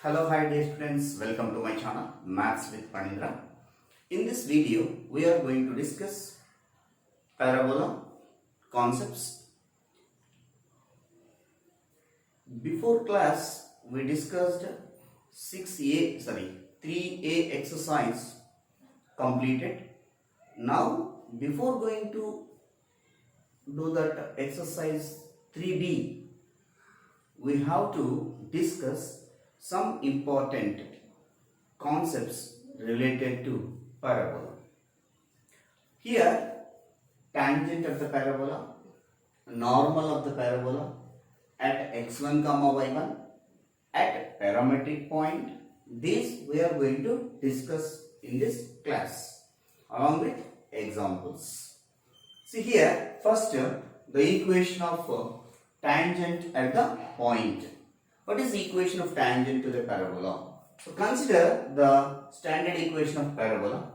Hello, hi dear students, welcome to my channel Maths with Panindra. In this video, we are going to discuss parabola concepts. Before class, we discussed 3A exercise completed. Now, before going to do that exercise 3B, we have to discuss some important concepts related to parabola. Here, tangent of the parabola, normal of the parabola at x1 comma y1 at parametric point, these we are going to discuss in this class along with examples. See here, first the equation of tangent at the point. What is the equation of tangent to the parabola? So consider the standard equation of parabola.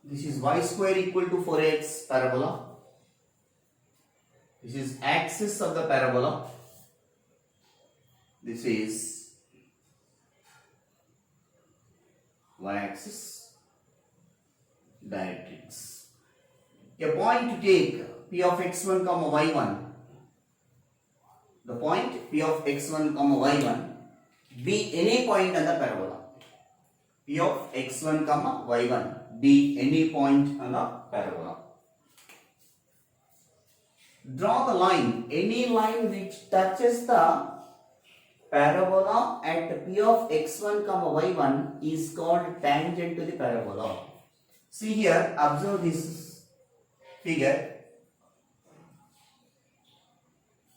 This is y square equal to 4x parabola. This is axis of the parabola. This is y-axis, directrix. A point to take p of x1 comma y1. The point p of x1 comma y1 be any point on the parabola. P of x1 comma y1 be any point on the parabola. Draw the line, any line which touches the parabola at p of x1 comma y1 is called tangent to the parabola. See here, observe this figure.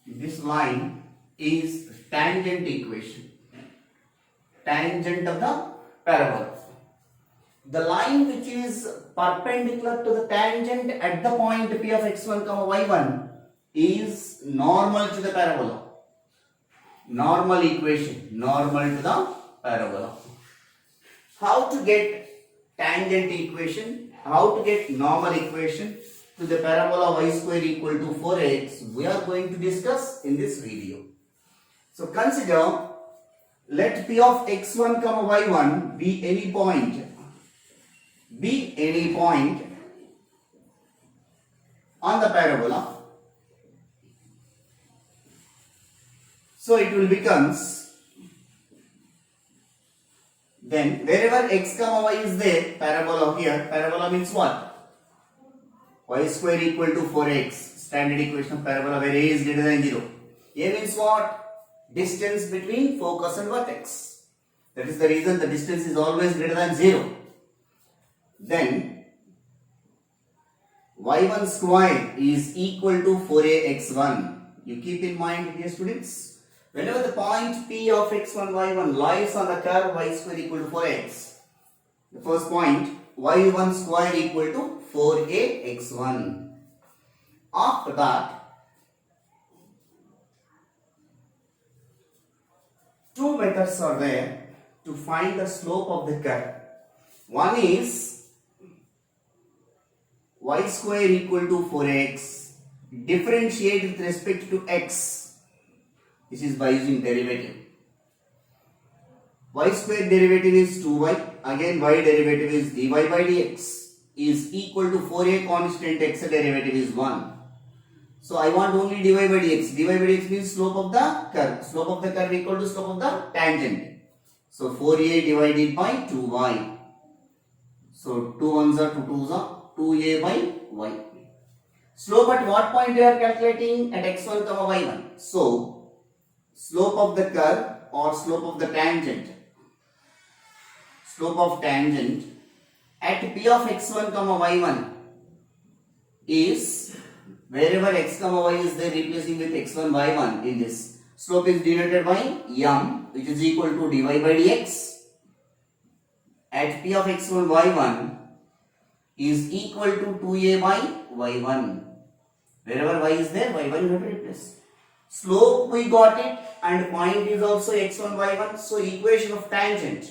This line is tangent equation, tangent of the parabola. The line which is perpendicular to the tangent at the point p of x1 comma y1 is normal to the parabola. Normal equation, normal to the parabola. How to get tangent equation? How to get normal equation to the parabola y square equal to 4x, we are going to discuss in this video. So consider, let p of x1 comma y1 be any point on the parabola. So it will becomes, then wherever x comma y is there, parabola here, parabola means what? Y square equal to 4x, standard equation of parabola where a is greater than 0. A means what? Distance between focus and vertex. That is the reason the distance is always greater than 0. Then y1 square is equal to 4ax1. You keep in mind, dear students, whenever the point P of x1, y1 lies on the curve y square equal to 4x, the first point y1 square equal to 4ax1. After that, two methods are there to find the slope of the curve. One is y square equal to 4x, differentiate with respect to x. This is by using derivative. Y square derivative is 2y, again y derivative is dy by dx is equal to 4a constant, x derivative is 1. So I want only dy by dx. Dy by dx means slope of the curve. Slope of the curve equal to slope of the tangent. So 4a divided by 2y. So 2 ones are 2 2s are 2a by y. Slope at what point we are calculating? At x1 comma y1. So slope of the curve or slope of the tangent. Slope of tangent at p of x1 comma y1 is, wherever x comma y is there, replacing with x1 y1 in this. Slope is denoted by m, which is equal to dy by dx. At p of x1 y1 is equal to 2a by y1. Wherever y is there, y1 you have to replace. Slope we got it and point is also x1 y1. So equation of tangent.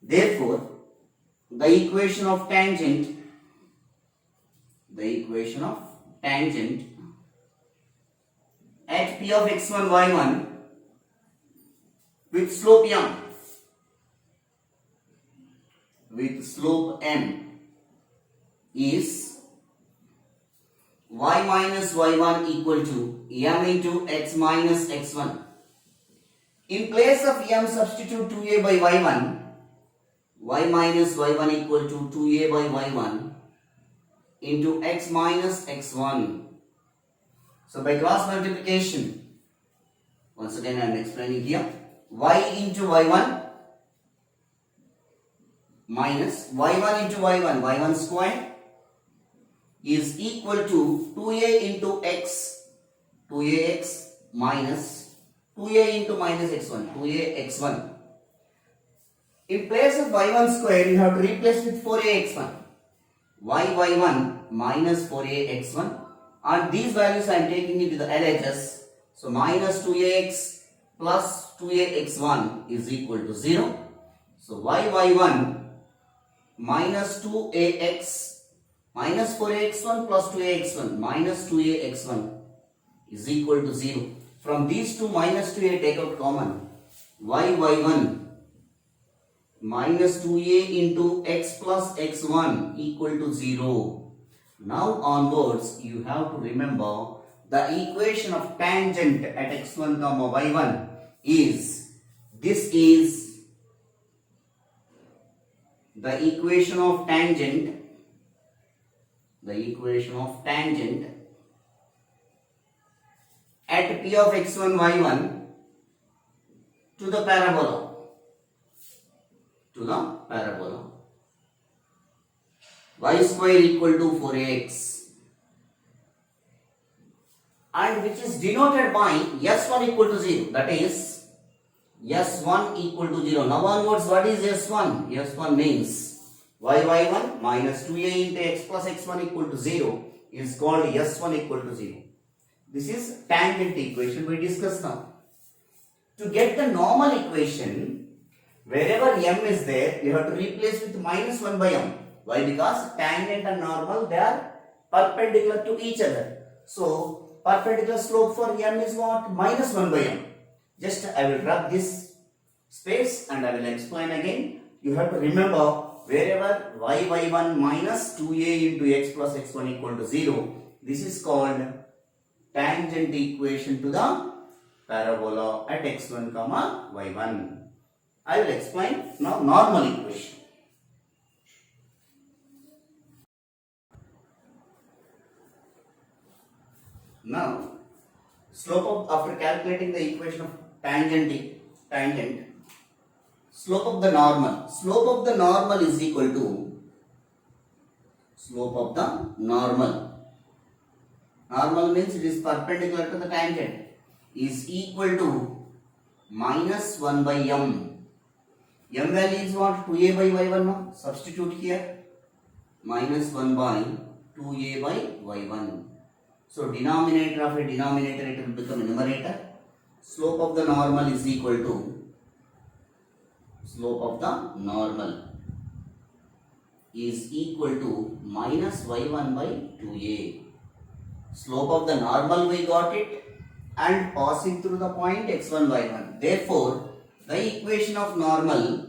Therefore, the equation of tangent at p of x1 y1 with slope m, with slope m is y minus y1 equal to m into x minus x1. In place of m, substitute 2a by y1. Y minus y1 equal to 2a by y1 into x minus x1. So by cross multiplication, once again I am explaining here, y into y1 minus y1 into y1 square is equal to 2a into x, 2ax minus 2a into minus x1, 2a x1. In place of y1 square, you have to replace with 4a x1. y1 minus 4a x1, and these values I am taking into the LHS. So minus 2ax plus 2a x1 is equal to 0. So y1 minus 2ax minus 4a x1 plus 2a x1 minus 2a x1 is equal to 0. From these two minus 2a take out common. y1 minus 2a into x plus x1 equal to 0. Now onwards you have to remember the equation of tangent at x1 comma y1 is, this is the equation of tangent, at p of x1 y1 to the parabola, y square equal to 4ax, and which is denoted by s1 equal to 0, that is s1 equal to 0. Now onwards, what is s1? s1 means y1 minus 2a into x plus x1 equal to 0 is called s1 equal to 0. This is tangent equation we discussed now. To get the normal equation, wherever m is there, you have to replace with minus 1 by m. Why? Because tangent and normal, they are perpendicular to each other. So perpendicular slope for m is what? Minus 1 by m. Just I will rub this space and I will explain again. You have to remember, wherever y1 minus 2a into x plus x1 equal to 0, this is called tangent equation to the parabola at x1 comma y1. I will explain now normal equation. Now, after calculating the equation of tangent, slope of the normal is equal to normal means it is perpendicular to the tangent, is equal to minus 1 by m. M value is what? 2a by y1 now. Substitute here. Minus 1 by 2a by y1. So denominator of a denominator, it will become a numerator. Slope of the normal is equal to minus y1 by 2a. Slope of the normal we got it, and passing through the point x1 y1. Therefore, the equation of normal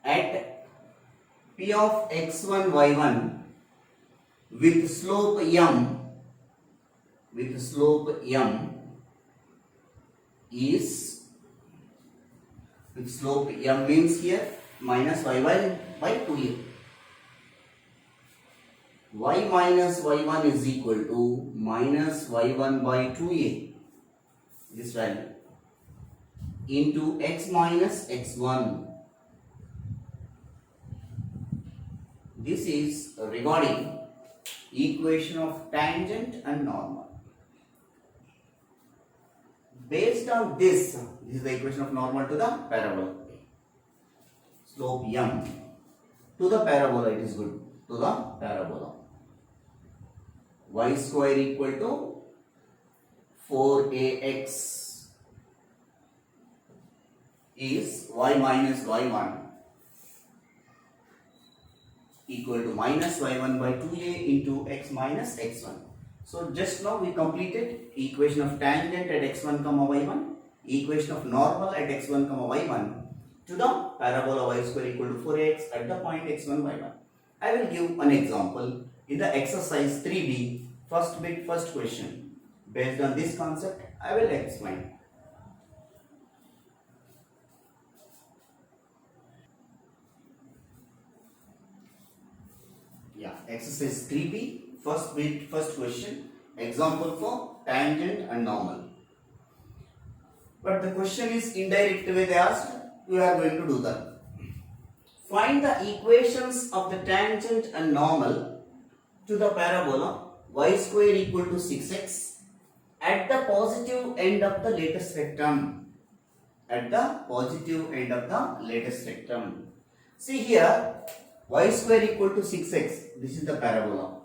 at p of x1 y1 with slope m is, with slope m means here minus y1 by 2a. Y minus y1 is equal to minus y1 by 2a, this value, into x minus x1. This is regarding equation of tangent and normal. Based on this is the equation of normal to the parabola. Slope m to the parabola, it is good, to the parabola. Y square equal to 4ax is y minus y1 equal to minus y1 by 2a into x minus x1. So just now we completed equation of tangent at x1 comma y1, equation of normal at x1 comma y1 to the parabola y square equal to 4x at the point x1 y1. I will give an example in the exercise 3b, first bit, first question. Based on this concept, I will explain. Yeah, exercise 3b, first bit, first question. Example for tangent and normal. But the question is indirect way they asked. We are going to do that. Find the equations of the tangent and normal to the parabola y square equal to 6x at the positive end of the lattice rectum. At the positive end of the lattice rectum. See here, y square equal to 6x. This is the parabola.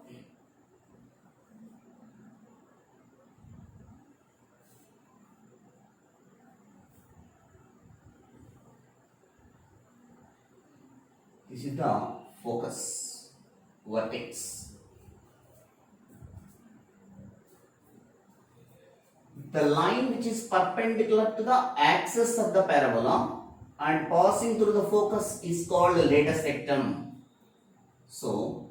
This is the focus, vertex. The line which is perpendicular to the axis of the parabola and passing through the focus is called the lattice rectum. So,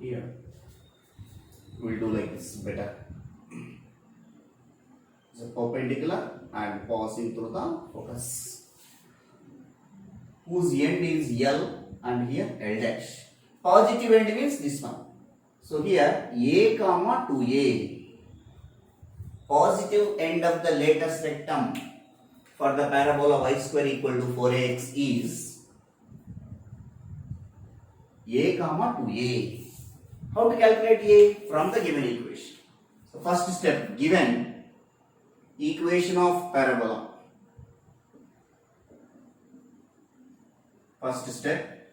here we will do like this better. So perpendicular and passing through the focus, whose end is L and here L dash. Positive end means this one. So here A comma 2A, positive end of the lattice rectum for the parabola y square equal to 4x is A comma 2A. How to calculate A? From the given equation. So first step, given equation of parabola. First step,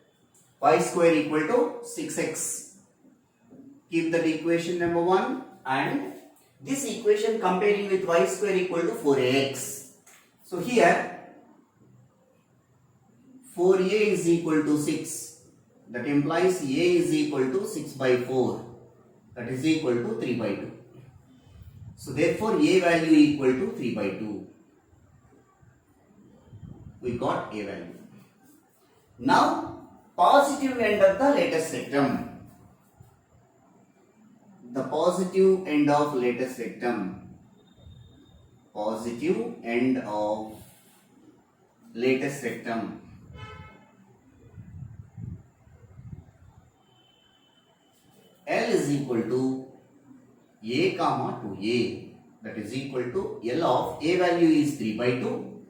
y square equal to 6x. Keep that equation number 1 and this equation comparing with y square equal to 4ax. So here 4a is equal to 6. That implies a is equal to 6 by 4. That is equal to 3 by 2. So therefore a value equal to 3 by 2. We got a value. Now positive end of the lattice rectum. The positive end of lattice rectum. Positive end of lattice rectum. L is equal to A comma 2A, that is equal to L of A value is 3 by 2,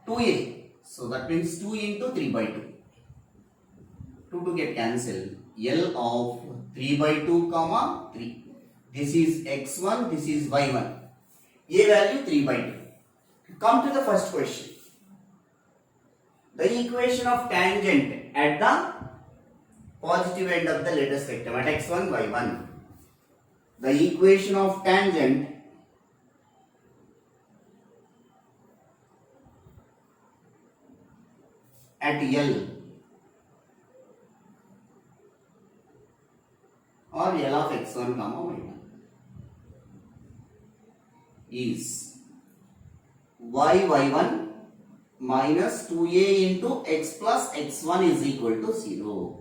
2A. So that means 2 into 3 by 2. 2 to get cancelled. L of 3 by 2 comma 3. This is x1, this is y1. A value 3 by 2. Come to the first question. The equation of tangent at the positive end of the lattice rectum at x1, y1. The equation of tangent at L or L of x1 comma y1 is y1 minus 2a into x plus x1 is equal to 0.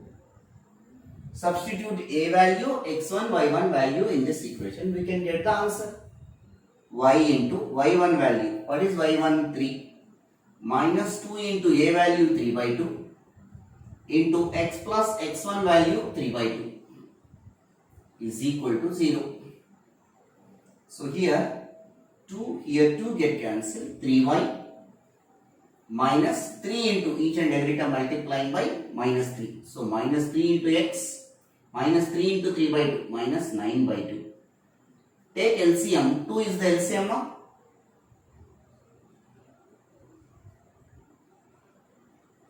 Substitute a value, x1, y1 value in this equation. We can get the answer. Y into y1 value. What is y1? 3. Minus 2 into a value 3 by 2 into x plus x1 value 3 by 2 is equal to 0. So here 2 get cancelled. 3y minus 3 into each and every term multiplying by minus 3. So minus 3 into x minus 3 into 3 by 2 minus 9 by 2. Take LCM. 2 is the LCM now.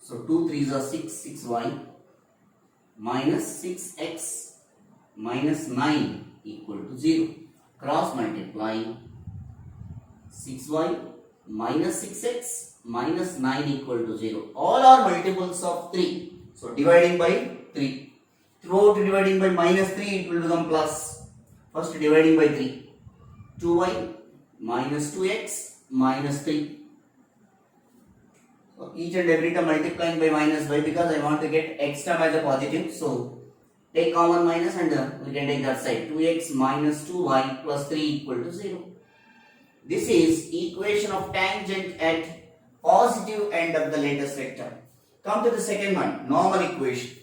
So 2 3s are 6, 6y minus 6x minus 9 equal to 0. Cross multiply 6y minus 6x minus 9 equal to 0. All are multiples of 3. So dividing by 3. Throughout dividing by minus 3 it will become plus. First dividing by 3. 2y minus 2x minus 3. So each and every term multiplying by minus y because I want to get x term as a positive. So take common minus and we can take that side. 2x minus 2y plus 3 equal to 0. This is equation of tangent at positive end of the latest vector. Come to the second one, normal equation.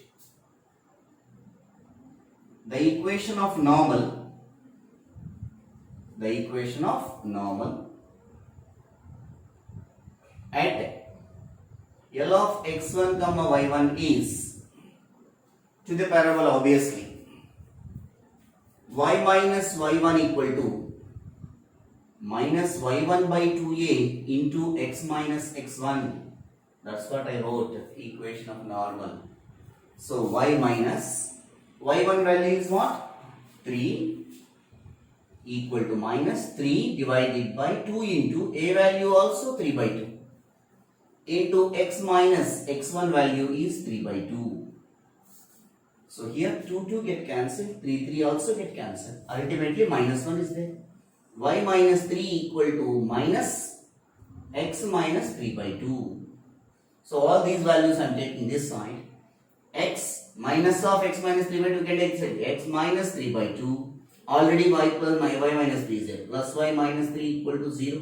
The equation of normal at L of x1 comma y1 is to the parabola obviously y minus y1 equal to minus y1 by 2a into x minus x1. That's what I wrote, equation of normal. So y minus y1 value is what? 3 equal to minus 3 divided by 2 into a value also 3 by 2 into x minus x1 value is 3 by 2. So here 2 get cancelled, 3 also get cancelled. Ultimately minus 1 is there. Y minus 3 equal to minus x minus 3 by 2. So all these values I am taking this side. X minus of x minus 3 by 2 can take side. X minus 3 by 2. Already y plus y minus 3 is there. Plus y minus 3 equal to 0.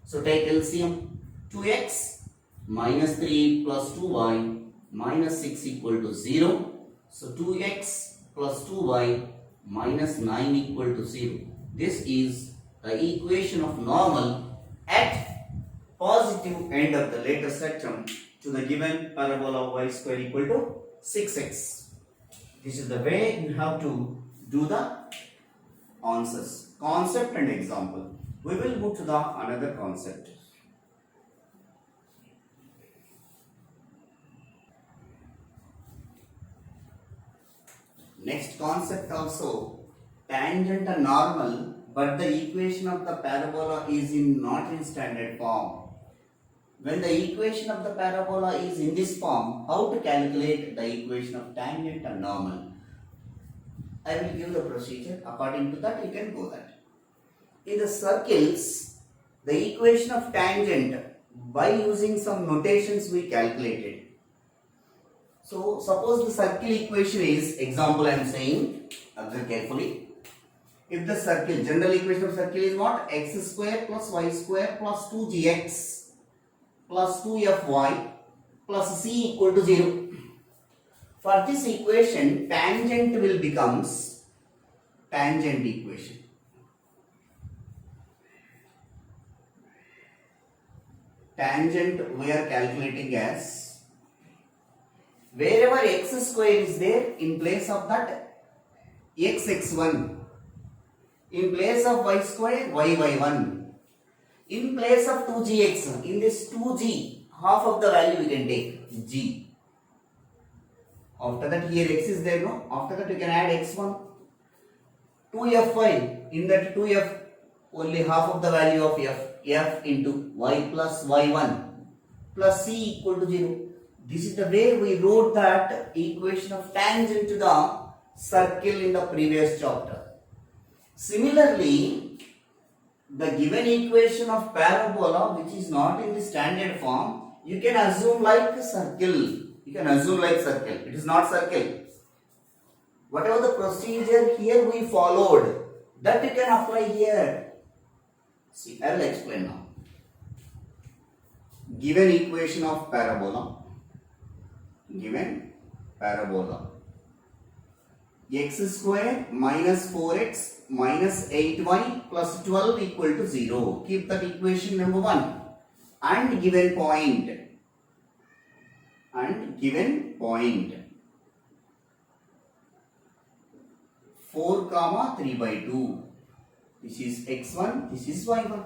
So take LCM. 2x minus 3 plus 2y minus 6 equal to 0. So 2x plus 2y minus 9 equal to 0. This is the equation of normal at positive end of the latest spectrum to the given parabola of y square equal to 6x. This is the way you have to do the answers. Concept and example. We will move to the another concept. Next concept also, tangent and normal, but the equation of the parabola is not in standard form. When the equation of the parabola is in this form, how to calculate the equation of tangent and normal? I will give the procedure. According to that, you can go that. In the circles, the equation of tangent by using some notations we calculated. So suppose the circle equation is, example I am saying, observe carefully. If the circle, general equation of circle is what? X square plus y square plus 2gx plus 2fy plus c equal to 0. For this equation, tangent will becomes tangent equation. Tangent we are calculating as wherever x square is there, in place of that x1, in place of y square y1, in place of 2gx, in this 2g, half of the value we can take g. After that here x is there, no? After that you can add x1. 2fy, in that 2f, only half of the value of f into y plus y1 plus c equal to 0. This is the way we wrote that equation of tangent to the circle in the previous chapter. Similarly, the given equation of parabola which is not in the standard form, you can assume like a circle. You can assume like circle. It is not circle. Whatever the procedure here we followed, that you can apply here. See, I will explain now. Given equation of parabola. Given parabola x square minus 4x minus 8y plus 12 equal to 0. Keep that equation number 1 and given point 4 comma 3 by 2. This is x1, this is y1.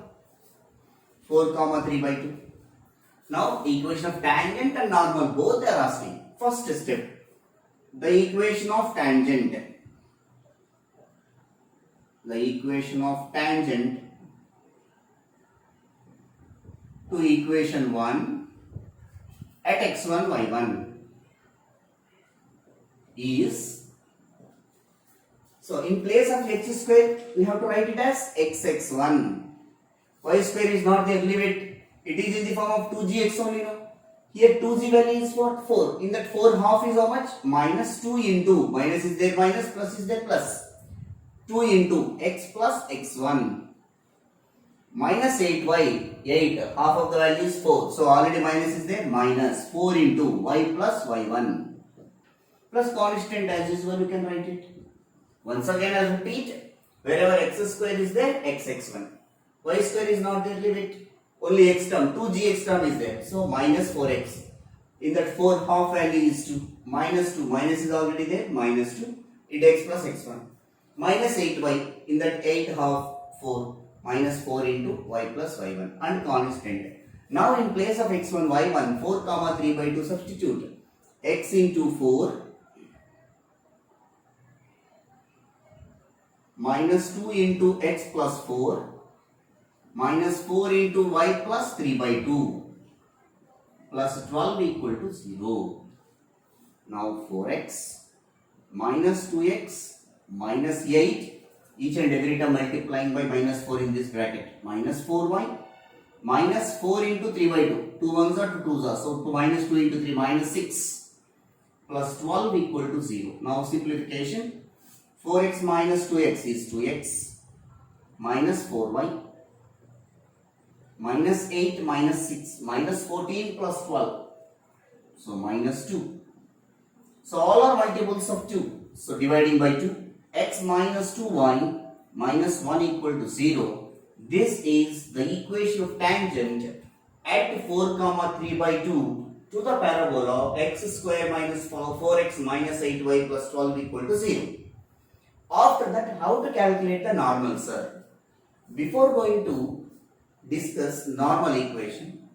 4 comma 3 by 2. Now, equation of tangent and normal, both they are asking. First step, the equation of tangent. The equation of tangent to equation 1 at x1 y1 is, so in place of x square we have to write it as xx1. Y square is not there, leave it. It is in the form of 2gx only now. Here 2g value is what? 4. In that 4 half is how much? Minus 2 into, minus is there minus, plus is there plus. 2 into x plus x1 minus 8y, 8, half of the value is 4. So already minus is there, minus 4 into y plus y1 plus constant as usual you can write it. Once again I'll repeat, wherever x square is there, xx1. Y square is not there, leave it. Only x term, 2gx term is there. So minus 4x. In that 4 half value is 2. Minus 2. Minus is already there. Minus 2. It x plus x1. Minus 8y. In that 8 half 4. Minus 4 into y plus y1. And constant. Now in place of x1, y1, 4 comma 3 by 2 substitute. X into 4. Minus 2 into x plus 4. Minus 4 into y plus 3 by 2 plus 12 equal to 0. Now 4x minus 2x minus 8, each and every term multiplying by minus 4 in this bracket, minus 4y minus 4 into 3 by 2, 2 ones are 2 twos are, so minus 2 into 3 minus 6 plus 12 equal to 0. Now simplification, 4x minus 2x is 2x minus 4y minus 8 minus 6 minus 14 plus 12, so minus 2. So all are multiples of 2. So dividing by 2, x minus 2y minus 1 equal to 0. This is the equation of tangent at 4 comma 3 by 2 to the parabola x square minus 4x minus 8y plus 12 equal to 0. After that, how to calculate the normal, sir? Before going to discuss normal equation.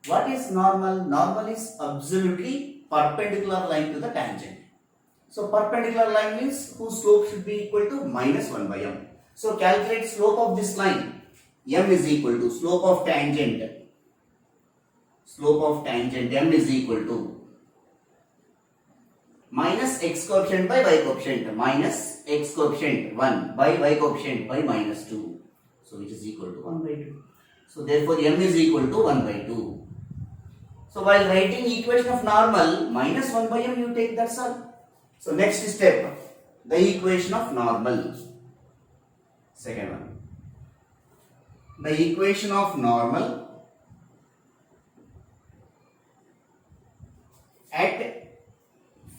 What is normal? Normal is absolutely perpendicular line to the tangent. So perpendicular line means whose slope should be equal to minus 1 by m. So calculate slope of this line. M is equal to slope of tangent. Slope of tangent m is equal to minus x coefficient by y coefficient. Minus x coefficient 1 by y coefficient by minus 2. So it is equal to 1 by 2. So therefore m is equal to 1 by 2. So while writing equation of normal, minus 1 by m you take that, sir. So next step, the equation of normal. Second one. The equation of normal at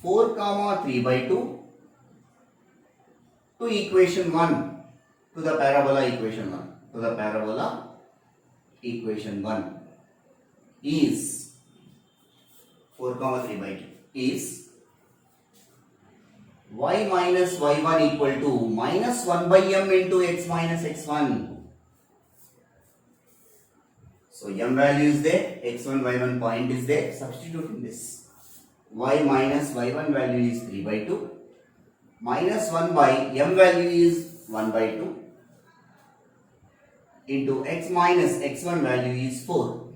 4 comma 3 by 2 to equation 1 to the parabola equation 1. To the parabola equation 1 is 4 comma 3 by 2 is y minus y1 equal to minus 1 by m into x minus x1. So m value is there, x1 y1 point is there, substitute in this. Y minus y1 value is 3 by 2 minus 1 by m value is 1 by 2 into x minus x1 value is 4.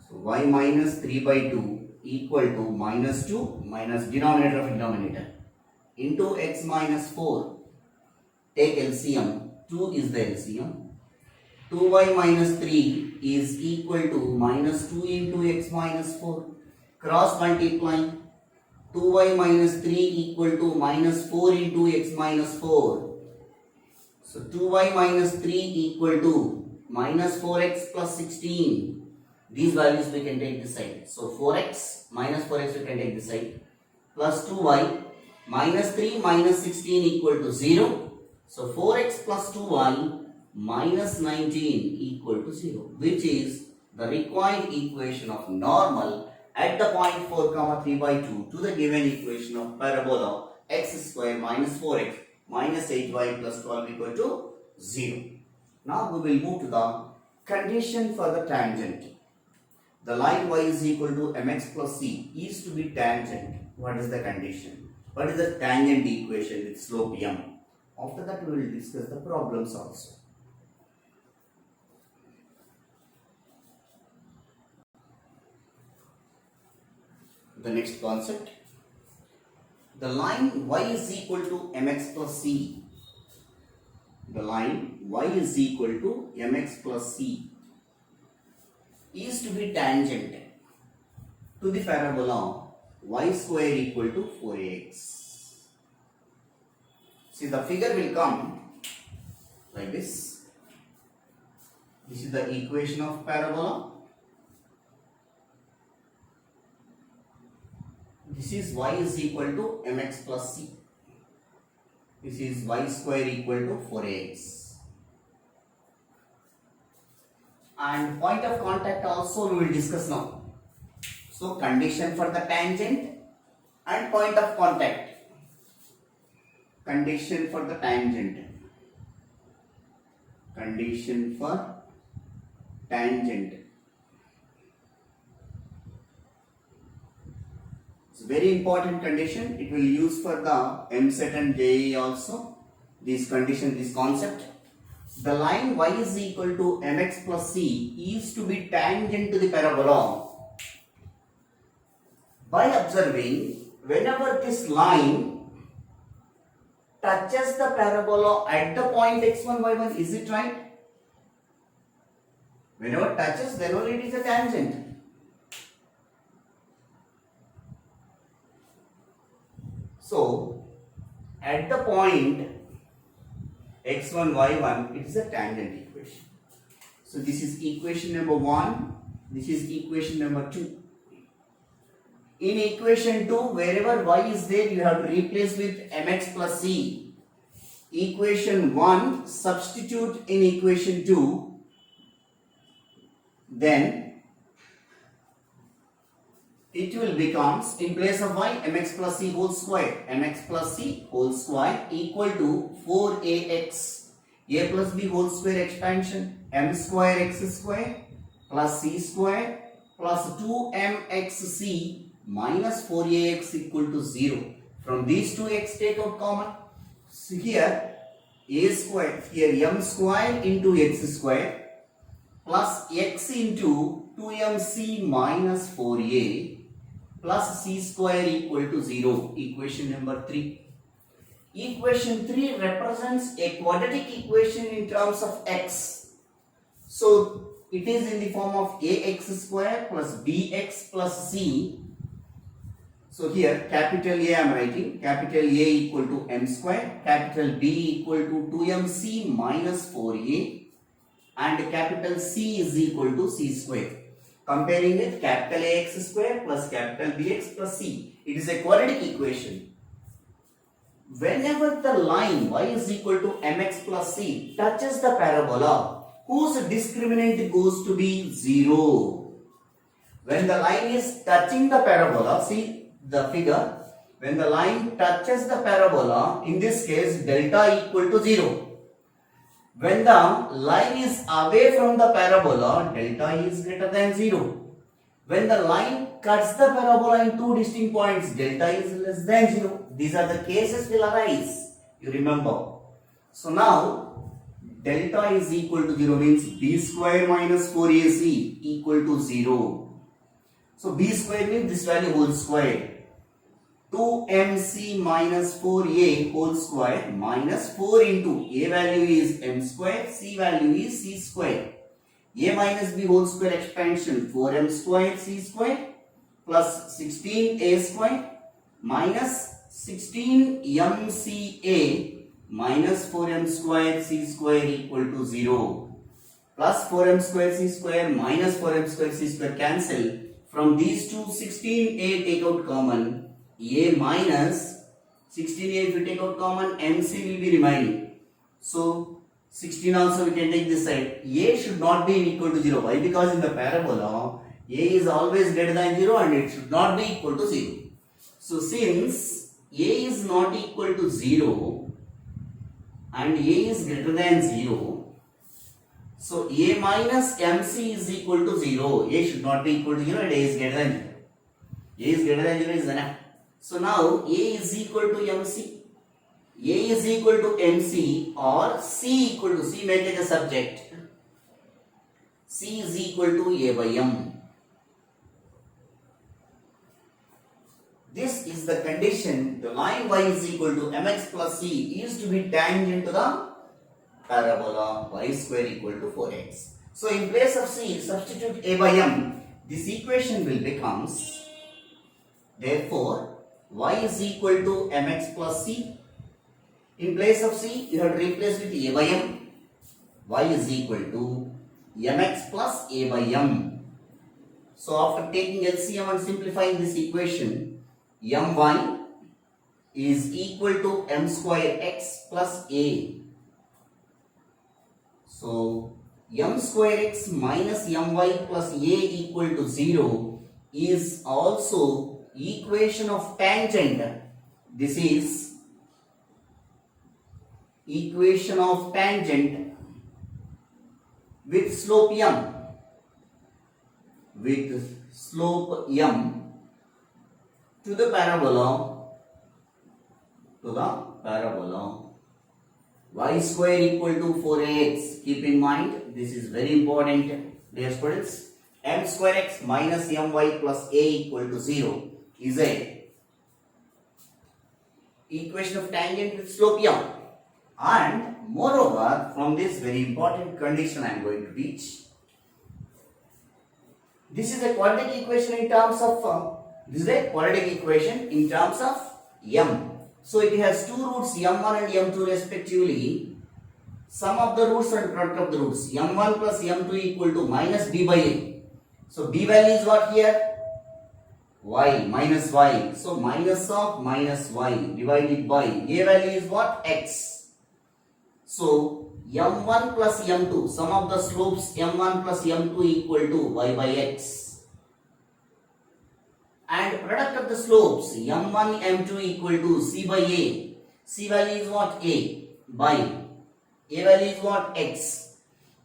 So y minus 3 by 2 equal to minus 2 minus denominator of denominator into x minus 4. Take LCM, 2 is the LCM. 2y minus 3 is equal to minus 2 into x minus 4. Cross multiply, 2y minus 3 equal to minus 4 into x minus 4. So 2y minus 3 equal to minus 4x plus 16. These values we can take this side. So 4x minus 4x we can take this side. Plus 2y minus 3 minus 16 equal to 0. So 4x plus 2y minus 19 equal to 0. Which is the required equation of normal at the point 4 comma 3 by 2 to the given equation of parabola x square minus 4x minus 8y plus 12 equal to 0. Now we will move to the condition for the tangent. The line y is equal to mx plus c is to be tangent. What is the condition? What is the tangent equation with slope m? After that we will discuss the problems also. the next concept. The line y is equal to mx plus c. The line y is equal to mx plus c is to be tangent to the parabola y square equal to 4ax. See, the figure will come like this. This is the equation of parabola. This is y is equal to mx plus c. This is y square equal to 4ax. And point of contact also we will discuss now. So condition for the tangent and point of contact. Condition for the tangent. Condition for tangent. It's a very important condition. It will use for the MSET and JEE also. This condition, this concept. The line y is equal to mx plus c is to be tangent to the parabola by observing whenever this line touches the parabola at the point x1, y1, is it right? Whenever it touches, then only it is a tangent. So, at the point x1, y1, it is a tangent equation. So, this is equation number 1, this is equation number 2. In equation 2, wherever y is there, you have to replace with mx plus c. Equation 1, substitute in equation 2, then it will become, in place of y, mx plus c whole square. Mx plus c whole square equal to 4ax. A plus b whole square expansion. M square x square plus c square plus 2mxc minus 4ax equal to 0. From these two x take out common. So here a square, here m square into x square plus x into 2mc minus 4a plus c square equal to 0. Equation number 3. Equation 3 represents a quadratic equation in terms of x. So it is in the form of ax square plus bx plus c. So here capital A I am writing, capital A equal to m square, capital B equal to 2mc minus 4a, and capital C is equal to c square. Comparing with capital Ax square plus capital Bx plus c. It is a quadratic equation. Whenever the line y is equal to mx plus c touches the parabola, whose discriminant goes to be 0. When the line is touching the parabola, see the figure, when the line touches the parabola, in this case delta equal to 0. When the line is away from the parabola, delta is greater than 0. When the line cuts the parabola in two distinct points, delta is less than 0. These are the cases will arise. You remember. So now, delta is equal to 0 means b square minus 4ac equal to 0. So b square means this value whole square. 2mc minus 4a whole square minus 4 into a value is m square, c value is c square. A minus b whole square expansion 4m square c square plus 16a square minus 16mca minus 4m square c square equal to 0. Plus 4m square c square minus 4m square c square cancel. From these two 16a take out common. A minus 16a if you take out common, mc will be remaining. So 16 also we can take this side. A should not be equal to 0. Why? Because in the parabola, a is always greater than 0 and it should not be equal to 0. So since a is not equal to 0 and a is greater than 0, so a minus mc is equal to 0. A should not be equal to 0 and a is greater than 0. A is greater than 0 is enough. So now a is equal to mc, a is equal to mc or c equal to, c make it a subject, c is equal to a by m. is the condition the line y is equal to mx plus c is to be tangent to the parabola y square equal to 4x. So in place of c, substitute a by m. This equation will becomes, therefore y is equal to mx plus c. In place of c, you have to replace with a by m. Y is equal to mx plus a by m. So after taking LCM and simplifying this equation, my is equal to m square x plus a. So m square x minus my plus a equal to 0 is also equation of tangent. This is equation of tangent with slope m. With slope m to the parabola y square equal to 4x. Keep in mind, this is very important, dear students. M square x minus my plus a equal to 0 is a equation of tangent with slope m. And moreover, from this very important condition I am going to teach, this is a quadratic equation in terms of m. So it has two roots m1 and m2 respectively. Sum of the roots and product of the roots, m1 plus m2 equal to minus b by a. So b value is what here? Y minus y. So minus of minus y divided by a value is what? X. So m1 plus m2, sum of the slopes m1 plus m2 equal to y by x. And product of the slopes m1 m2 equal to c by a. C value is what? A by a value is what? X.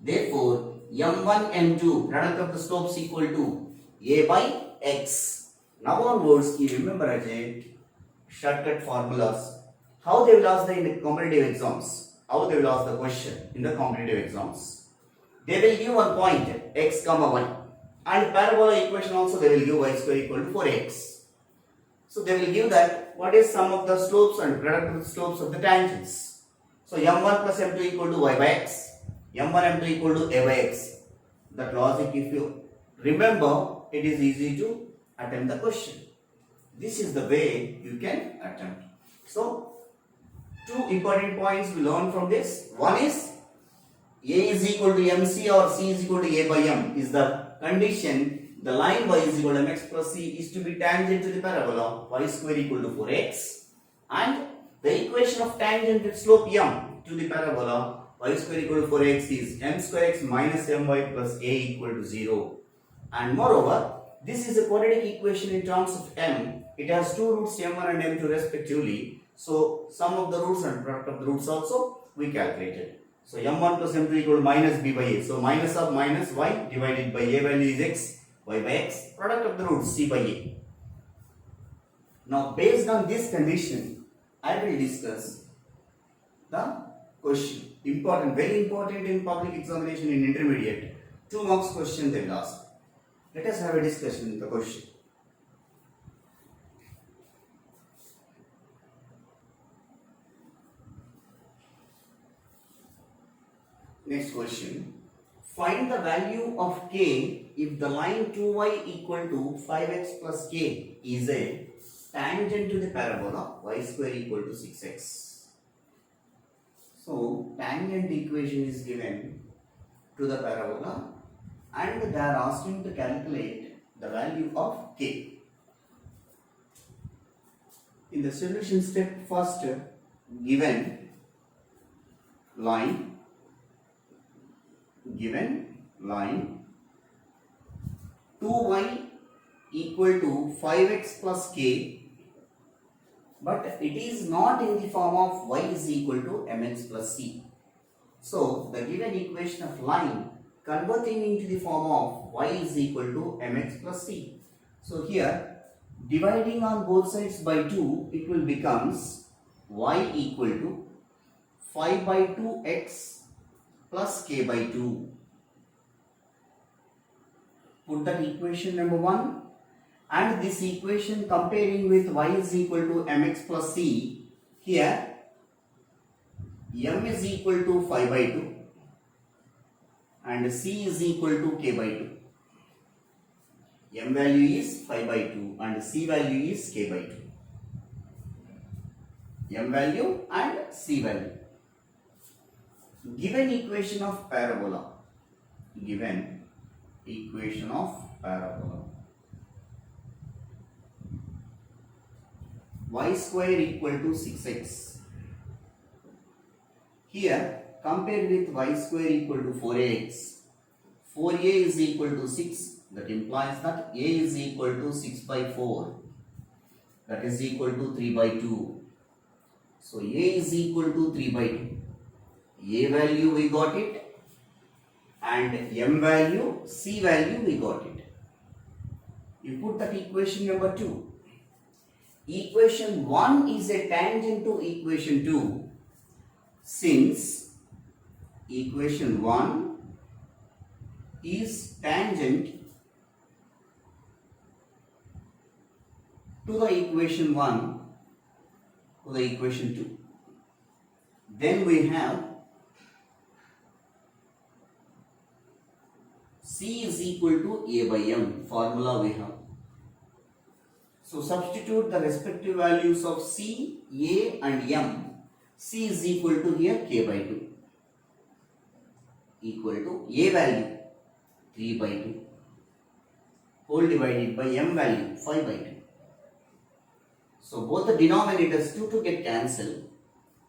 Therefore m1 m2 product of the slopes equal to a by x. Now onwards, you remember Ajay, shortcut formulas. How they will ask in the competitive exams? How they will ask the question in the competitive exams? They will give one point x comma 1. And parabola equation also they will give y square equal to 4x. So they will give that what is sum of the slopes and product of the slopes of the tangents. So m1 plus m2 equal to y by x, m1 m2 equal to a by x. That logic, if you remember, it is easy to attempt the question. This is the way you can attempt. So two important points we learn from this. One is a is equal to mc or c is equal to a by m is the condition the line y is equal to mx plus c is to be tangent to the parabola y square equal to 4x, and the equation of tangent with slope m to the parabola y square equal to 4x is m square x minus my plus a equal to 0. And moreover, this is a quadratic equation in terms of m. It has two roots m1 and m2 respectively. So sum of the roots and product of the roots also we calculated. So m1 plus m2 equal to minus b by a. So minus of minus y divided by a value is x, y by x, product of the roots c by a. Now based on this condition, I will discuss the question. Important, very important in public examination in intermediate. 2 marks question they will ask. Let us have a discussion in the question. Next question. Find the value of k if the line 2y equal to 5x plus k is a tangent to the parabola y square equal to 6x. So tangent equation is given to the parabola and they are asking to calculate the value of k. In the solution step, first given line 2y equal to 5x plus k, but it is not in the form of y is equal to mx plus c. So the given equation of line converting into the form of y is equal to mx plus c. So here dividing on both sides by 2, it will becomes y equal to 5 by 2x plus k by 2. Put that equation number 1 and this equation comparing with y is equal to mx plus c, here m is equal to 5 by 2 and c is equal to k by 2. M value is 5 by 2 and c value is k by 2. M value and c value. Given equation of parabola. Given equation of parabola. Y square equal to 6x. Here compare with y square equal to 4ax. 4a is equal to 6. That implies that a is equal to 6 by 4. That is equal to 3 by 2. So a is equal to 3 by 2. A value we got it and m value, c value we got it. You put that equation number 2. Equation 1 is a tangent to equation 2 since equation 1 is tangent to the equation 1 to the equation 2. Then we have C is equal to A by M, formula we have. So substitute the respective values of C, A and M. C is equal to here K by 2 equal to A value 3 by 2 whole divided by M value 5 by 2. So both the denominators 2 to get cancelled.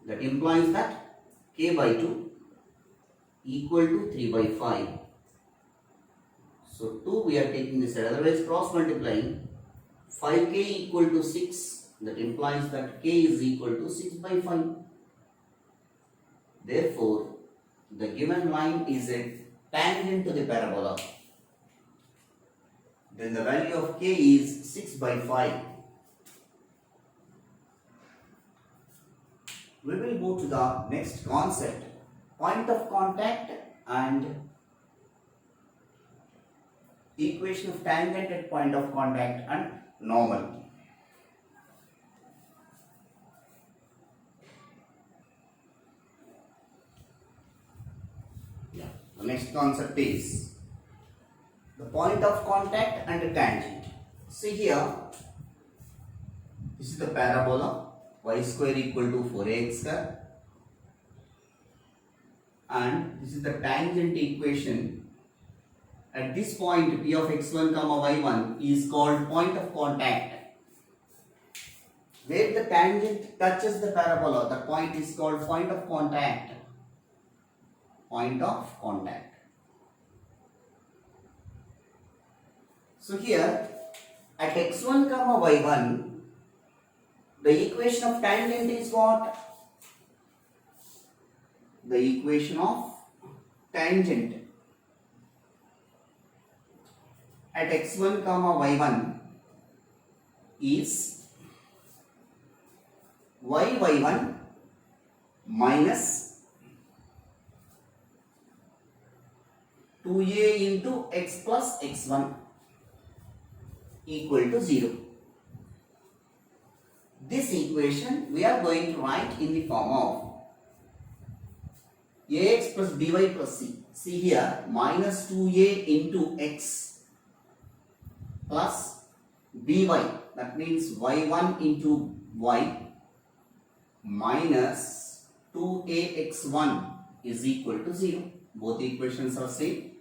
That implies that K by 2 equal to 3 by 5. So 2 we are taking this side, otherwise cross multiplying 5k equal to 6. That implies that k is equal to 6 by 5. Therefore, the given line is a tangent to the parabola. Then the value of k is 6 by 5. We will move to the next concept, point of contact and equation of tangent at point of contact and normal. The next concept is the point of contact and the tangent. See here, this is the parabola y square equal to 4ax square and this is the tangent equation. At this point p of x1 comma y1 is called point of contact. Where the tangent touches the parabola, the point is called point of contact. Point of contact. So here at x1 comma y1 the equation of tangent is what? The equation of tangent at x1 comma y1 is y1 minus 2a into x plus x1 equal to 0. This equation we are going to write in the form of ax plus by plus c. See here, minus 2a into x plus by, that means y1 into y minus 2ax1 is equal to 0. Both equations are same.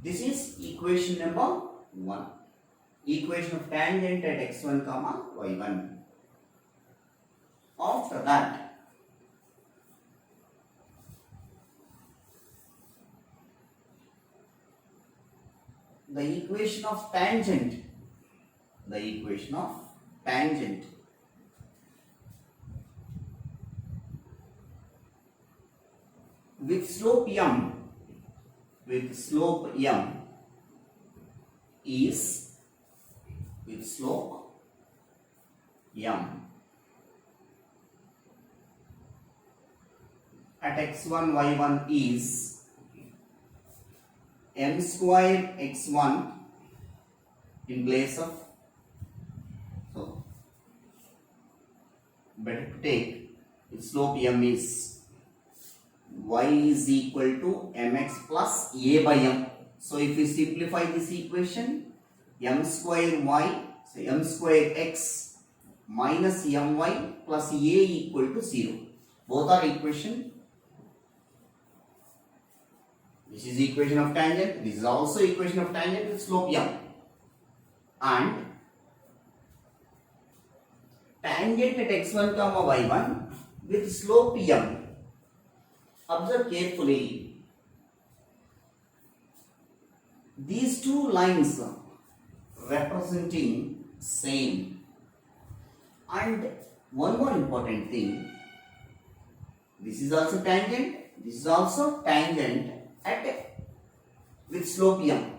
This is equation number 1. Equation of tangent at x1 comma y1. After that, the equation of tangent with slope m is with slope m at x1 y1 is m square x1 in place of, so better to take its slope m is y is equal to mx plus a by m. So if we simplify this equation, m square y, so m square x minus my plus a equal to 0. Both are equation. This is equation of tangent. This is also equation of tangent with slope m. And tangent at x1 comma y1 with slope m. Observe carefully. These two lines representing same. And one more important thing. This is also tangent. This is also tangent at with slope m.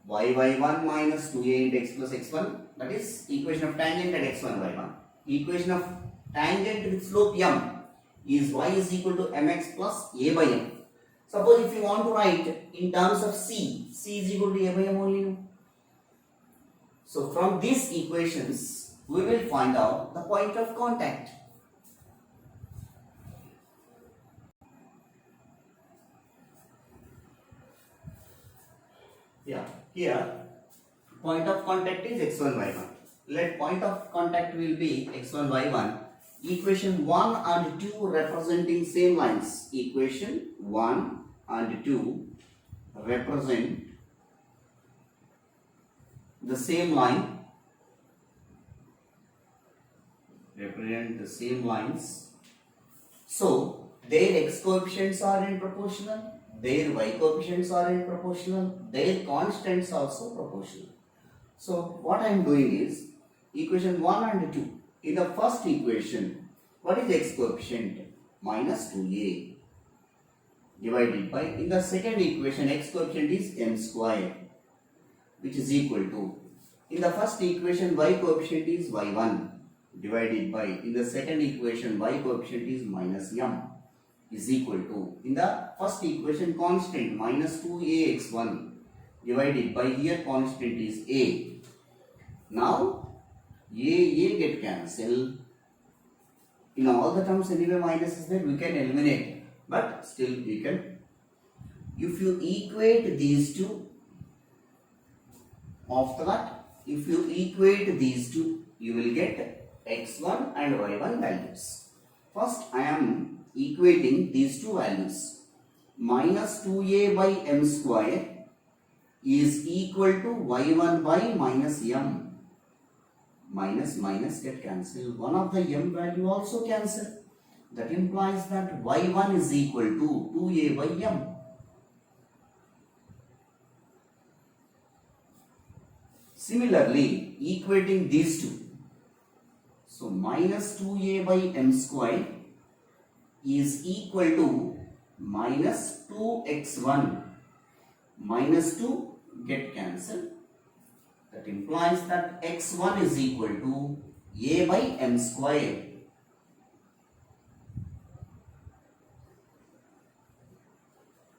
y1 minus 2a into x plus x1, that is equation of tangent at x1 y1. Equation of tangent with slope m is y is equal to mx plus a by m. Suppose if you want to write in terms of c is equal to a by m only. So from these equations we will find out the point of contact. Yeah, here point of contact is x1 y1. Let point of contact will be x1 y1. Equation 1 and 2 representing same lines. Equation 1 and 2 represent the same line. Represent the same lines. So their x coefficients are in proportional. Their y coefficients are in proportional. Their constants also proportional. So what I am doing is equation 1 and 2. In the first equation, what is x coefficient? Minus 2a divided by, in the second equation, x coefficient is m square, which is equal to, in the first equation y coefficient is y1 divided by, in the second equation y coefficient is minus m, is equal to, in the first equation constant minus 2ax1 divided by, here constant is a. Now a get cancelled. In all the terms anyway minus is there, we can eliminate, but still we can. If you equate these two, after that, if you equate these two, you will get x1 and y1 values. First I am equating these two values. Minus 2a by m square is equal to y1 by minus m. Minus minus get cancelled. One of the m value also cancel. That implies that y1 is equal to 2a by m. Similarly, equating these two. So minus 2a by m square is equal to minus 2x1. Minus 2 get cancelled. That implies that x1 is equal to a by m square.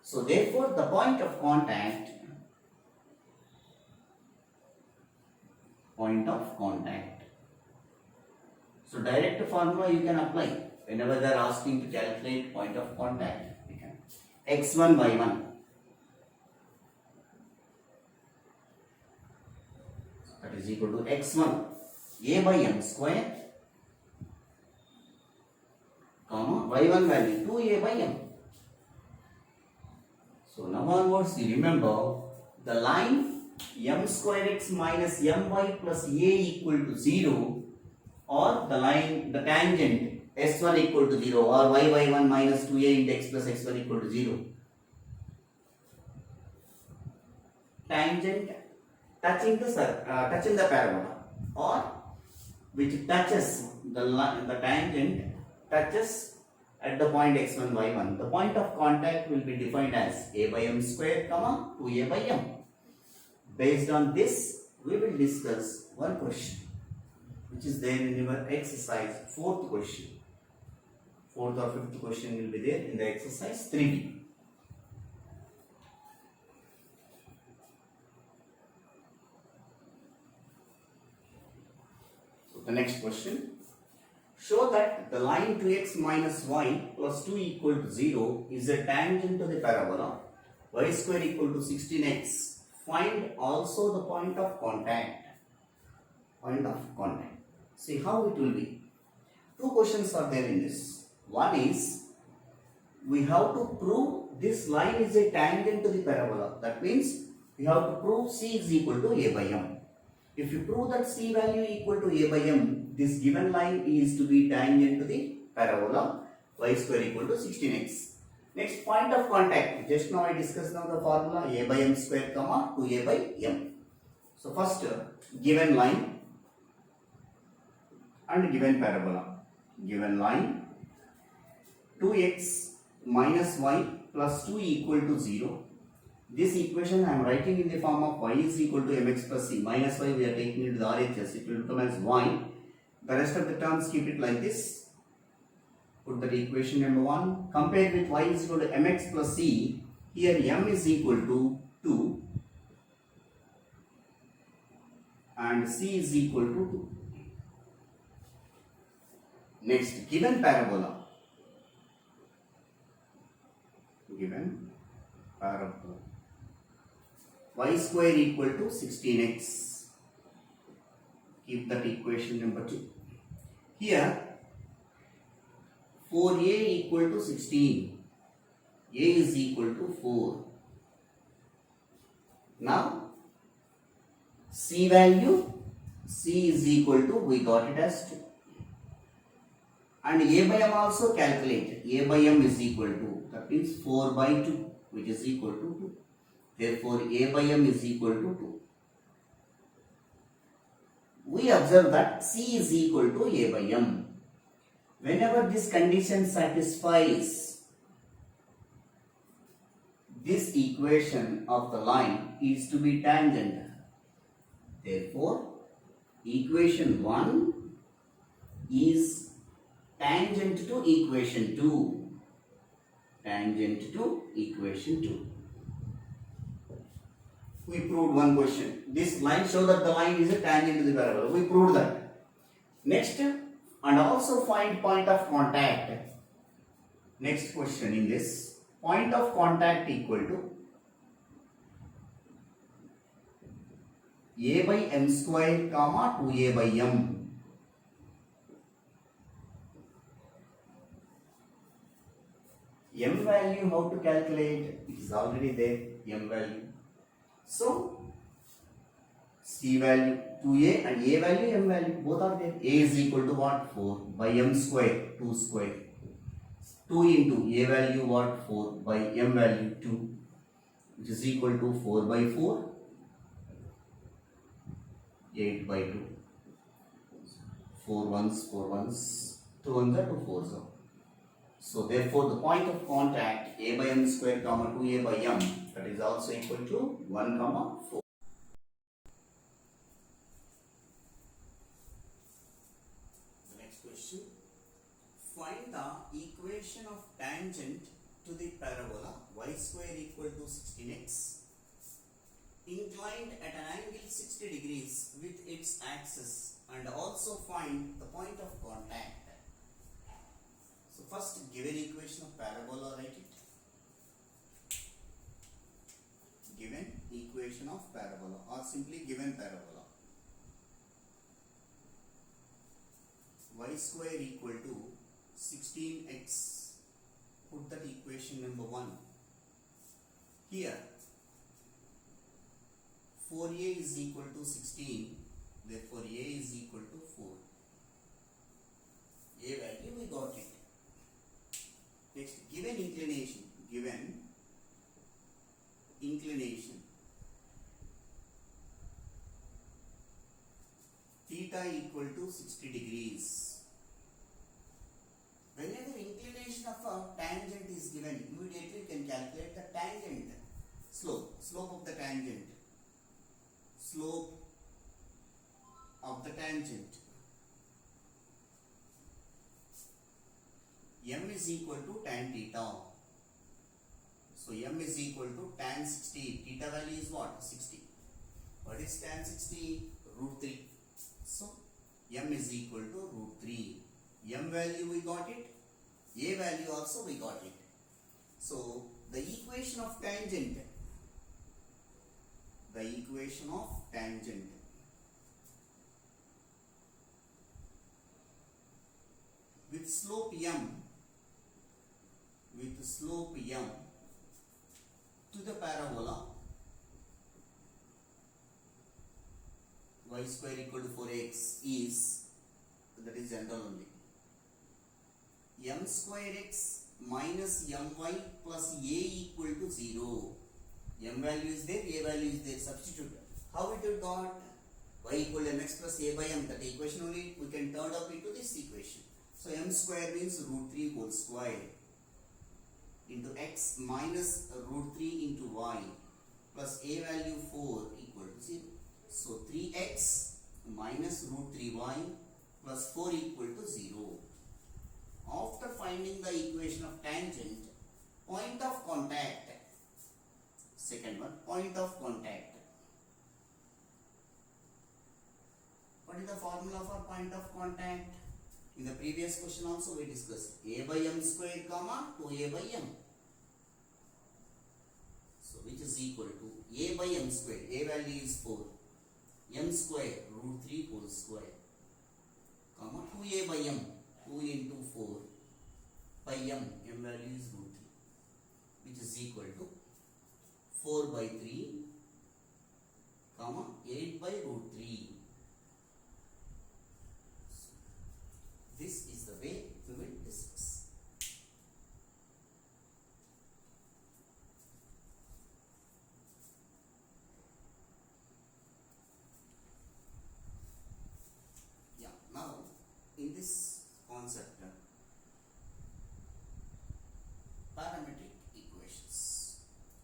So therefore the point of contact, so direct formula you can apply whenever they are asking to calculate point of contact. We can x1 y1. That is equal to x1 a by m square, comma y1 value 2a by m. So now onwards you remember the line m square x minus my plus a equal to 0, or the line, the tangent s1 equal to 0, or y1 minus 2a into x plus x1 equal to 0. Tangent touching the parabola, or which touches the tangent touches at the point x1 y1. The point of contact will be defined as a by m square comma 2a by m. Based on this, we will discuss one question which is there in your exercise, fourth question. Fourth or fifth question will be there in the exercise 3b. The next question. Show that the line 2x minus y plus 2 equal to 0 is a tangent to the parabola y square equal to 16x. Find also the point of contact. Point of contact. See how it will be. Two questions are there in this. One is, we have to prove this line is a tangent to the parabola. That means we have to prove C is equal to A by M. If you prove that C value equal to A by M, this given line is to be tangent to the parabola y square equal to 16x. Next, point of contact. Just now I discussed now the formula A by M square comma 2A by M. So first, given line and given parabola. Given line 2x minus y plus 2 equal to 0. This equation I am writing in the form of y is equal to mx plus c. Minus y we are taking into the RHS. It will become as y. The rest of the terms keep it like this. Put that equation number 1. Compare with y is equal to mx plus c. Here m is equal to 2 and c is equal to 2. Next, given parabola. Given parabola. Y square equal to 16x. Keep that equation number 2. Here 4a equal to 16. A is equal to 4. Now C value, C is equal to, we got it as 2. And A by M also calculate. A by M is equal to, that means 4 by 2, which is equal to 2. Therefore, A by M is equal to 2. We observe that C is equal to A by M. Whenever this condition satisfies, this equation of the line is to be tangent. Therefore, equation 1 is tangent to equation 2. Tangent to equation 2. We proved one question. This line shows that the line is a tangent to the parabola. We proved that. Next, and also find point of contact. Next question in this. Point of contact equal to A by M square comma 2A by M. M value how to calculate? It is already there. M value. So, C value 2A and A value, M value, both are there. A is equal to what? 4 by M square, 2 square. 2 into A value what? 4 by M value 2, which is equal to 4 by 4, 8 by 2. 4 ones, 4 ones, 2 ones are 2 fours. So therefore the point of contact A by M square comma 2A by M, that is also equal to 1 comma 4. The next question. Find the equation of tangent to the parabola y square equal to 16x inclined at an angle 60 degrees with its axis, and also find the point of contact. So first, given equation of parabola, write it. Given equation of parabola, or simply given parabola. Y square equal to 16x. Put that equation number 1. Here 4a is equal to 16. Therefore a is equal to 4. A value we got it. Next, given inclination. Given inclination. Theta equal to 60 degrees. Whenever inclination of a tangent is given, immediately you can calculate the tangent slope. Slope of the tangent. Slope of the tangent. M is equal to tan theta. So M is equal to tan 60. Theta value is what? 60. What is tan 60? Root 3. So m is equal to root 3. M value we got it, a value also we got it. So the equation of tangent with slope m to the parabola y square equal to 4x is, that is general only, m square x minus my plus a equal to 0. M value is there, a value is there, substitute. How it will got? Y equal to mx plus a by m, that equation only we can turn up into this equation. So m square means root 3 whole square into x minus root 3 into y plus a value 4 equal to 0. So 3x minus root 3y plus 4 equal to 0. After finding the equation of tangent, point of contact, second one, point of contact. What is the formula for point of contact? In the previous question also we discussed a by m square comma 2a by m. So which is equal to a by m square, a value is 4, m square root 3 whole square, comma 2a by m, 2 into 4 by m value is root 3, which is equal to 4 by 3, comma 8 by root 3. This is the way we will discuss. Yeah, now in this concept, parametric equations.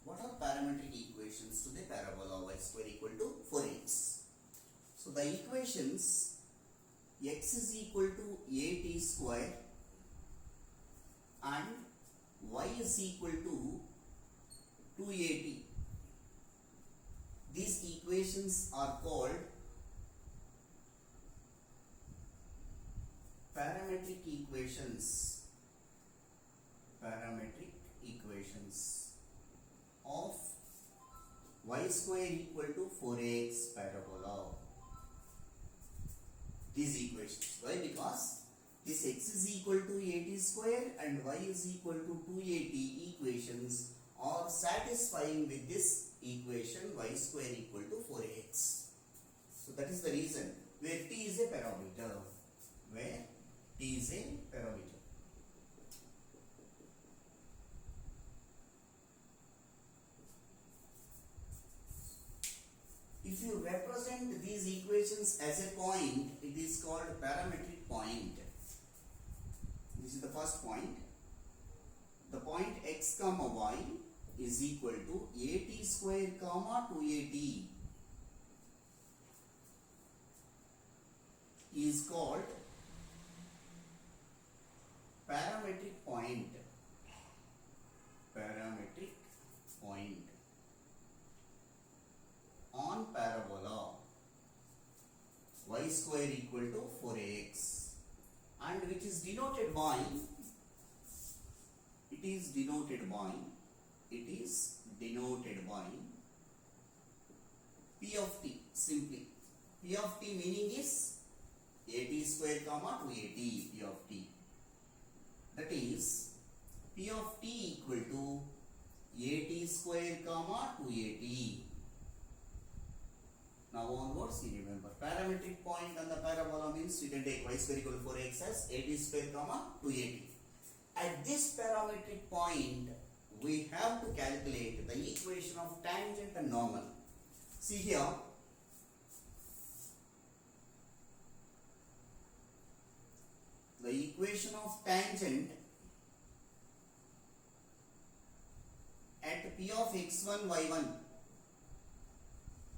What are parametric equations to the parabola y square equal to 4x? So the equations, x is equal to at square and y is equal to 2at. These equations are called parametric equations. Parametric equations of y square equal to 4x parabola. These equations. Why? Because this x is equal to at square and y is equal to 2at equations are satisfying with this equation y square equal to 4x. So that is the reason where t is a parameter. Where t is a parameter. If you represent these equations as a point, it is called parametric point. This is the first point. The point x comma y is equal to at square comma 2at is called parametric point. Parametric point on parabola y square equal to 4x, and which is denoted by, it is denoted by p of t. Simply p of t meaning is at square comma 2at, p of t, that is p of t equal to at square comma 2at. Now onwards, you remember parametric point on the parabola means you can take y square equal to 4x as at square comma 2at. At this parametric point, we have to calculate the equation of tangent and normal. See here, the equation of tangent at p of x1 y1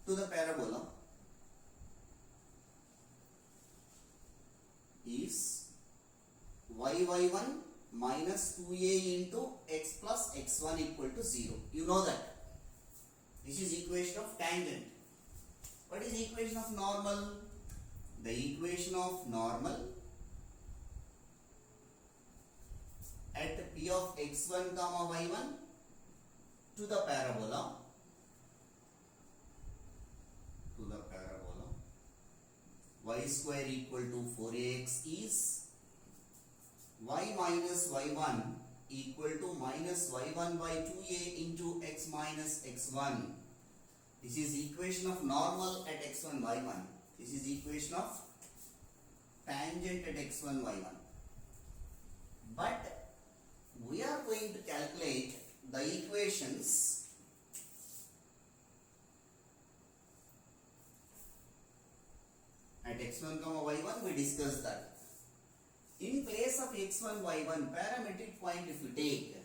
to the parabola is y1 minus 2a into x plus x1 equal to 0. You know that. This is equation of tangent. What is equation of normal? the equation of normal at P of x1 comma y1 to the parabola y square equal to 4ax is y minus y1 equal to minus y1 by 2a into x minus x1. This is equation of normal at x1 y1. This is equation of tangent at x1 y1. But we are going to calculate the equations at x1 comma y1. We discussed that. In place of x1 y1 parametric point, if you take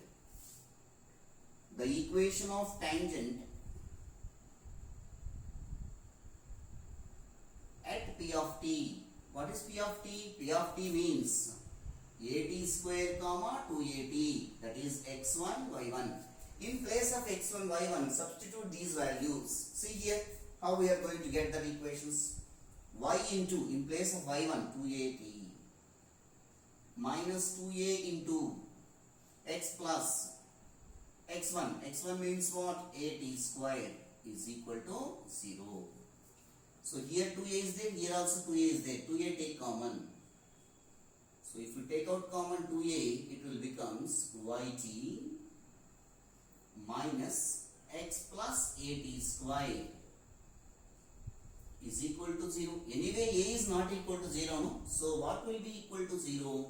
the equation of tangent at P of t. What is P of t? P of t means at square comma 2at, that is x1 y1. In place of x1 y1, substitute these values. See here how we are going to get the equations. Y into, in place of y1, 2at minus 2a into x plus x1. x1 means what? at square is equal to 0. So here 2a is there, here also 2a is there. 2a take common. So if you take out common 2a, it will becomes yt minus x plus at square is equal to 0. Anyway, a is not equal to 0, no? So what will be equal to 0?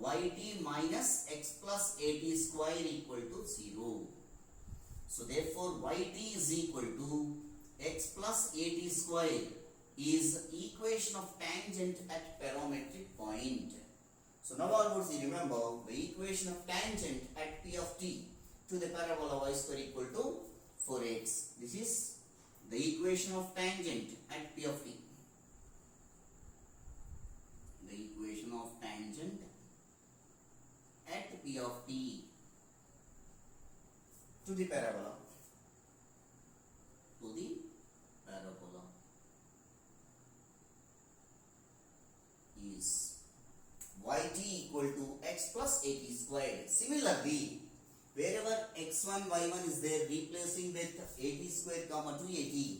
Yt minus x plus at square equal to 0. So therefore, yt is equal to x plus at square is equation of tangent at parametric point. So now onwards, you remember the equation of tangent at P of t to the parabola y square equal to 4x. This is the equation of tangent at P of t. The equation of tangent at P of t to the parabola. Is yt equal to x plus at square. Similarly, wherever x1 y1 is there, replacing with at square comma 2at,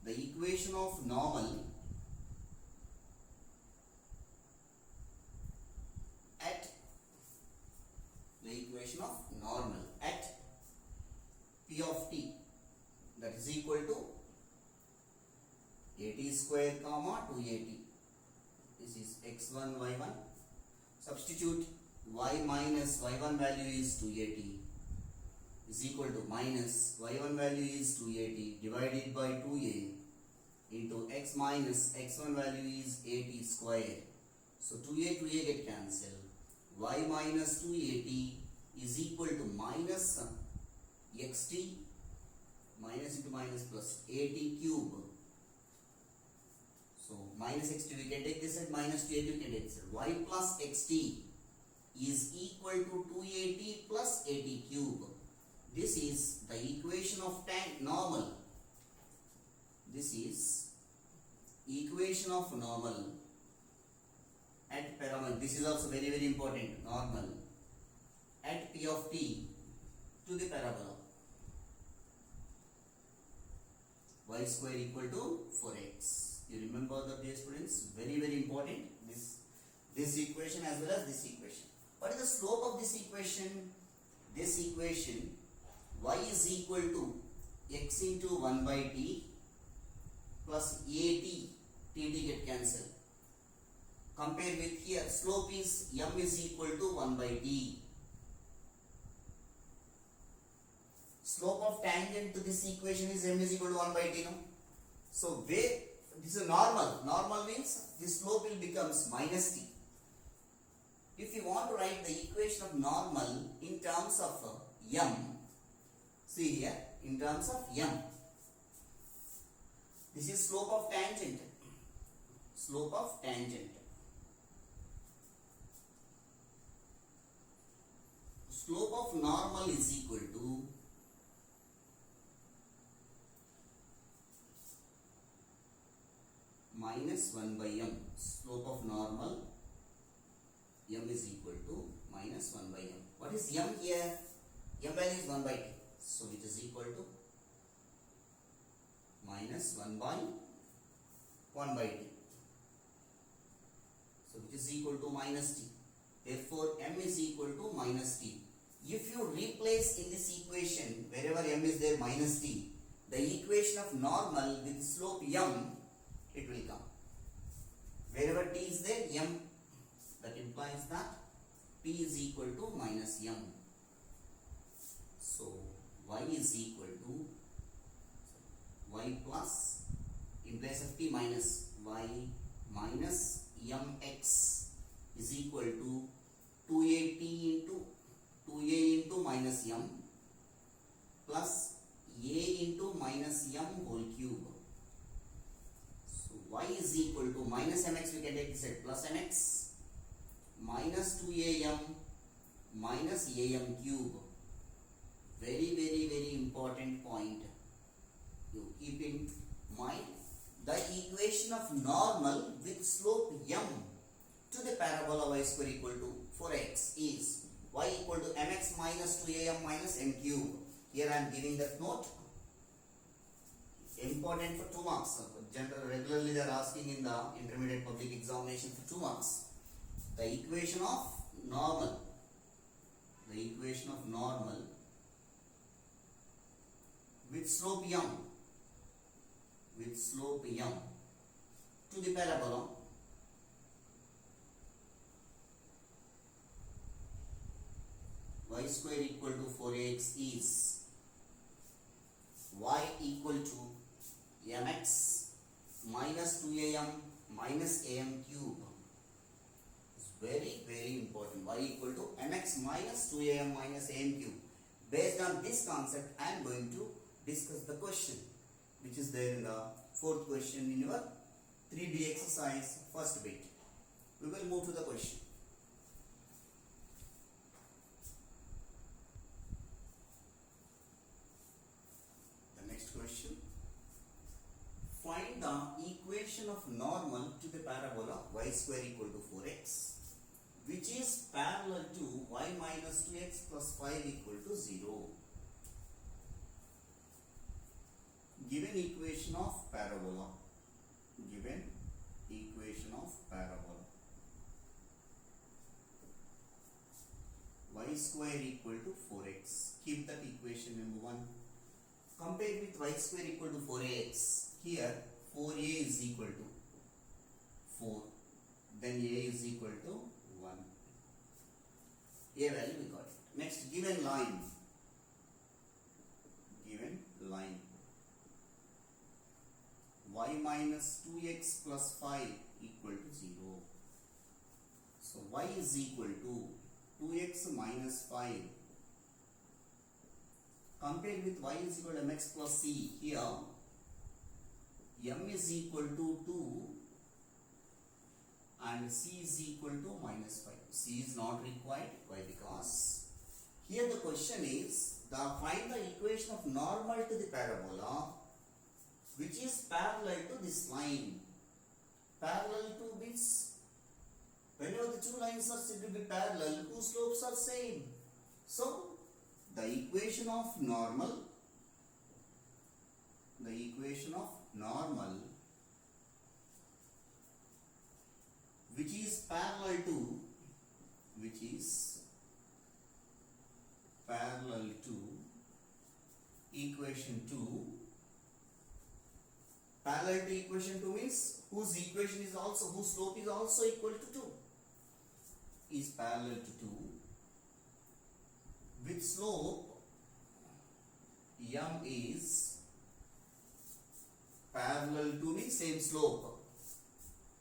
the equation of normal at P of t, that is equal to at square comma 2at. This is x1 y1. Substitute y minus y1 value is 2at is equal to minus y1 value is 2at divided by 2a into x minus x1 value is at square. So 2a get cancelled. Y minus 2at is equal to minus xt, minus into minus plus at cube. So minus xt we can take this at minus 2at we can take this at. Y plus xt is equal to 2at plus at cube. This is the equation of normal. This is equation of normal at parabola. This is also very important. Normal at P of t to the parabola. Y square equal to 4x. You remember that, dear students? Very important. This equation as well as this equation. What is the slope of this equation? This equation, y is equal to x into 1 by t plus at, tt get cancelled. Compare with here, slope is m is equal to 1 by t. Slope of tangent to this equation is m is equal to 1 by t, no? So where this is normal. Normal means this slope will becomes minus t. If you want to write the equation of normal in terms of m, see here, in terms of m, this is slope of tangent. Slope of tangent. Slope of normal is equal to minus 1 by m. Slope of normal m is equal to minus 1 by m. What is m here? M value is 1 by t. So it is equal to minus 1 by t. So which is equal to minus t. Therefore m is equal to minus t. If you replace in this equation wherever m is there minus t, the equation of normal with slope m, it will come. Wherever t is there m, that implies that p is equal to minus m. So y is equal to y plus, in place of t minus, y minus mx is equal to 2a into minus m plus a into minus m whole cube. So y is equal to minus mx, we can take this as plus mx minus 2am minus am cube. Very important point. You keep in mind the equation of normal with slope m to the parabola y square equal to 4x is y equal to mx minus 2am minus m cube. Here I am giving that note. Important for 2 marks. Regularly they are asking in the intermediate public examination for 2 marks. The equation of normal. The equation of normal with slope m. With slope m to the parabola y square equal to 4ax is y equal to mx minus 2am minus am cube. It's very important. Y equal to mx minus 2am minus am cube. Based on this concept, I am going to discuss the question which is there in the 4th question in your 3D exercise first bit. We will move to the question. The next question. Find the equation of normal to the parabola y square equal to 4x which is parallel to y minus 2x plus 5 equal to 0. Given equation of parabola. Given equation of parabola. Y square equal to 4x. Keep that equation number 1. Compare with y square equal to 4ax. Here 4a is equal to 4. Then a is equal to 1. A value we got it. Next, given line. Given line. Y minus 2x plus 5 equal to 0. So y is equal to 2x minus 5. Compared with y is equal to mx plus c. Here m is equal to 2 and c is equal to minus 5. C is not required. Why? Because here the question is find the equation of normal to the parabola which is parallel to this line. Parallel to this. Whenever the 2 lines are said to be parallel, whose slopes are same. So the equation of normal which is parallel to equation 2. Parallel to equation 2 means whose equation is also, whose slope is also equal to 2. Is parallel to 2 with slope m is parallel to means same slope.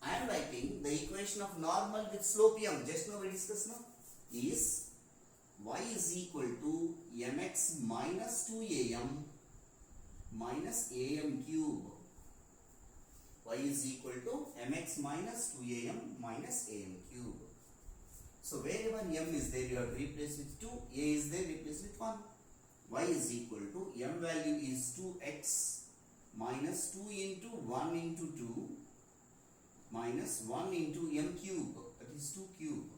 I am writing the equation of normal with slope m. Just now we discussed now. Is y is equal to mx minus 2am minus am cube. Y is equal to mx minus 2am minus am cube. So wherever m is there, you have to replace with 2. A is there, replace with 1. Y is equal to m value is 2x minus 2 into 1 into 2 minus 1 into m cube, that is 2 cube.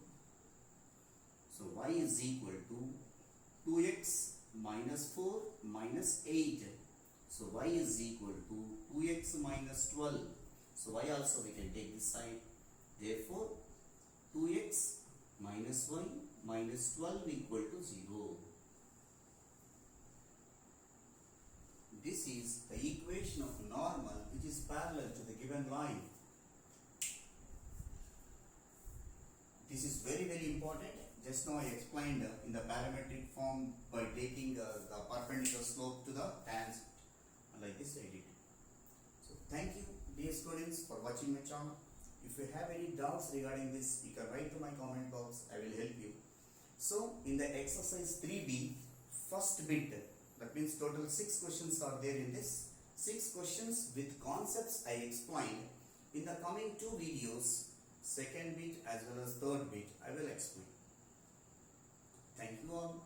So y is equal to 2x minus 4 minus 8. So y is equal to 2x minus 12. So y also we can take this side. Therefore 2x minus y minus 12 equal to 0. This is the equation of normal which is parallel to the given line. This is very important. Just now I explained in the parametric form by taking the perpendicular slope to the tangent. Like this I did. So thank you dear students for watching my channel. If you have any doubts regarding this, you can write to my comment box. I will help you. So in the exercise 3B, first bit, that means total 6 questions are there in this. 6 questions with concepts I explained. In the coming 2 videos, second bit as well as third bit, I will explain. Thank you all.